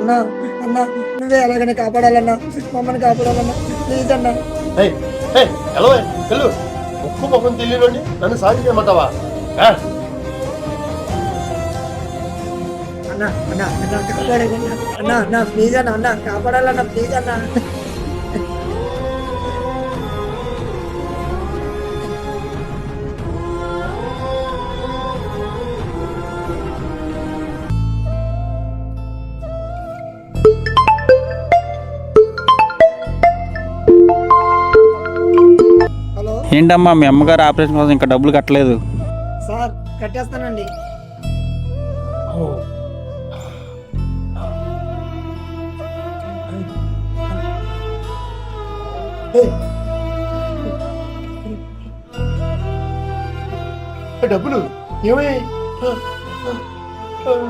అన్నా అన్నా నువ్వే ఎలాగైనా కాపాడాలన్నా, మమ్మల్ని కాపాడాలన్నా, ప్లీజ్ అన్నా. ఏయ్, ఏయ్, ఎలా వెళ్ళు. ముక్కు ముఖం తెలియని నన్ను సాగి చేయమంటావా? అన్నా అన్నా అన్నా కాపాడేదన్నా అన్నా అన్నా ప్లీజ్ అన్నా అన్నా కాపాడాలన్నా ప్లీజ్ అన్నా. హలో ఏంటమ్మా మీ అమ్మగారు ఆపరేషన్ కోసం ఇంకా డబ్బులు కట్టలేదు? సార్ కట్టేస్తానండి. డబ్బులు ఏమై